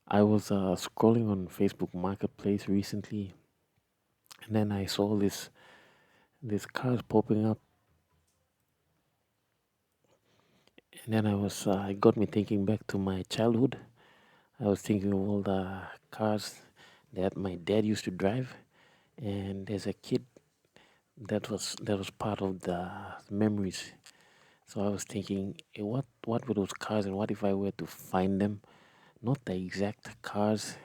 I was scrolling on Facebook Marketplace recently, and then I saw this cars popping up, and then it got me thinking back to my childhood. I was thinking of all the cars that my dad used to drive, and as a kid, that was part of the memories. So I was thinking, what were those cars, and what if I were to find them? Not the exact cars,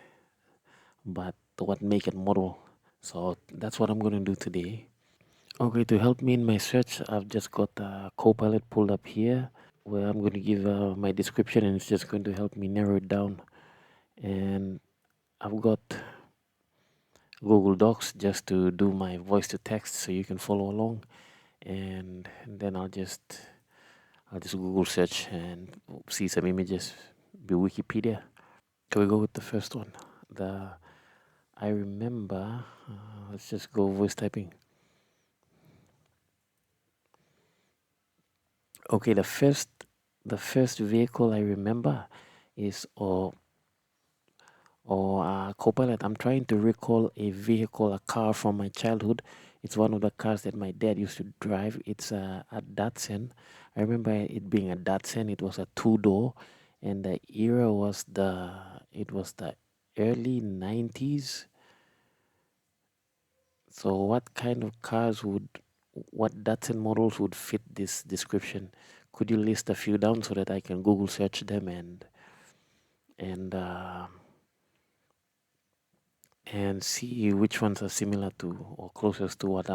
but what make and model. So that's what I'm going to do today. Okay, to help me in my search, I've just got Copilot pulled up here where I'm going to give my description and it's just going to help me narrow it down. And I've got Google Docs just to do my voice to text so you can follow along. And then I'll just Google search and see some images, be Wikipedia. Can we go with the first one? The I remember. Let's just go voice typing. Okay, the first vehicle I remember is Copilot. I'm trying to recall a vehicle, a car from my childhood. It's one of the cars that my dad used to drive. It's a Datsun. I remember it being a Datsun. It was a two-door, and the era was the early 90s. So what Datsun models would fit this description? Could you list a few down so that I can Google search them and and see which ones are similar to or closest to what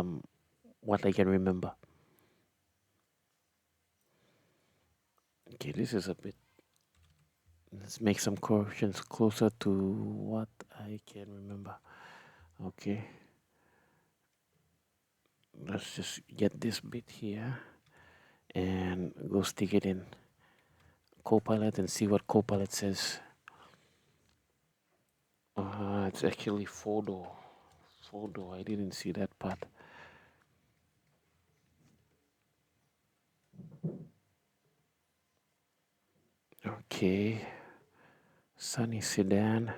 I can remember. Okay, this is a bit. Let's make some corrections closer to what I can remember. Okay, let's just get this bit here and go stick it in Copilot and see what Copilot says. It's actually four door. Four door. I didn't see that part. Okay, sunny sedan.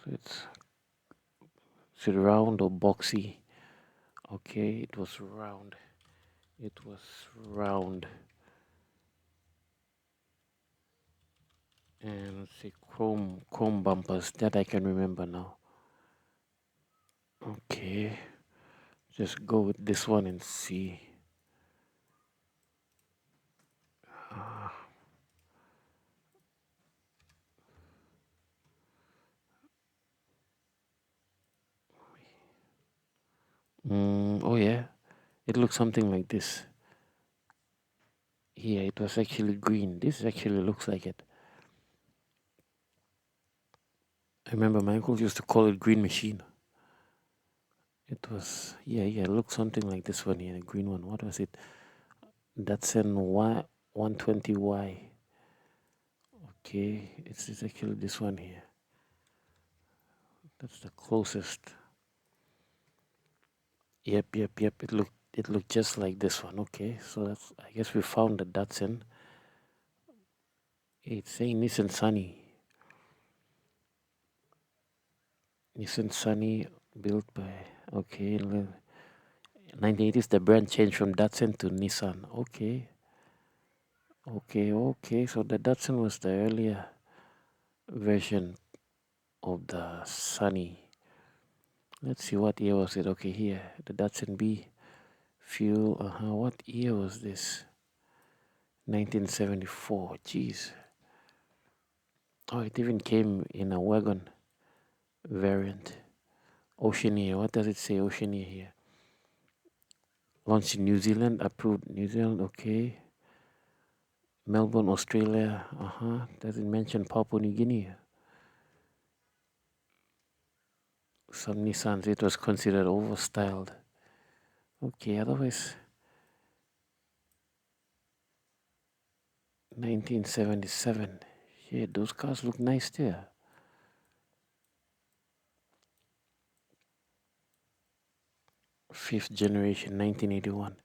So is it round or boxy? Okay, it was round. It was round. And let's see, chrome bumpers. That I can remember now. Okay, just go with this one and see. Uh, oh yeah, it looks something like this. Yeah, it was actually green. This actually looks like it. I remember my uncle used to call it green machine. It was, yeah, it looks something like this one here, the green one. What was it? That's an Y120Y. Okay, it's actually this one here. That's the closest. Yep. It looked just like this one. Okay, so I guess we found the Datsun. It's saying Nissan Sunny. Nissan Sunny built by, okay, 1980s. The brand changed from Datsun to Nissan. Okay. So the Datsun was the earlier version of the Sunny. Let's see what year was it. Okay, here the Datsun B fuel. What year was this? 1974. Jeez. Oh, it even came in a wagon variant. Oceania. What does it say? Oceania here. Launched in New Zealand. Approved New Zealand. Okay. Melbourne, Australia. Doesn't mention Papua New Guinea. Some Nissans, it was considered overstyled. Okay, otherwise, 1977. Yeah, those cars look nice there. Fifth generation, 1981.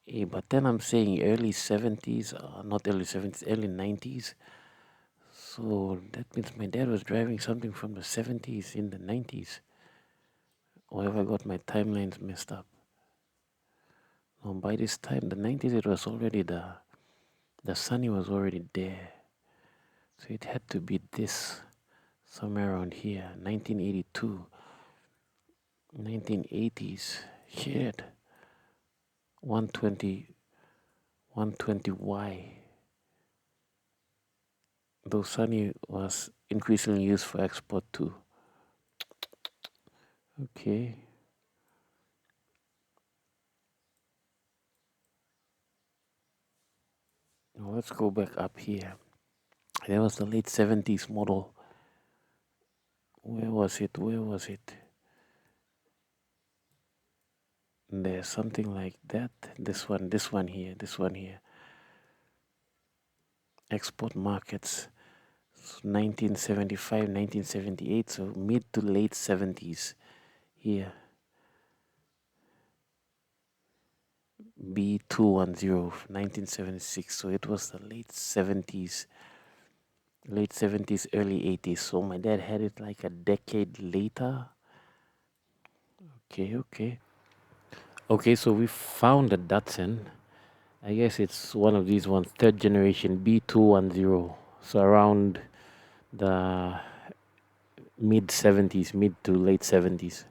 But then I'm saying early 70s, not early 70s, early 90s. So that means my dad was driving something from the 70s in the 90s. Or have I got my timelines messed up? No, by this time, the 90s, it was already the Sunny was already there. So it had to be this, somewhere around here, 1982, 1980s. Shit, 120, 120Y. Though Sunny was increasingly used for export too. Okay, now let's go back up here. There was the late 70s model. Where was it? Where was it? There's something like that. This one here, this one here. Export markets, 1975, 1978, so mid to late 70s here. B210, 1976, so it was the late 70s, early 80s. So my dad had it like a decade later. Okay, okay. Okay, so we found the Datsun. I guess it's one of these ones, third generation B210. So around the mid 70s, mid to late 70s.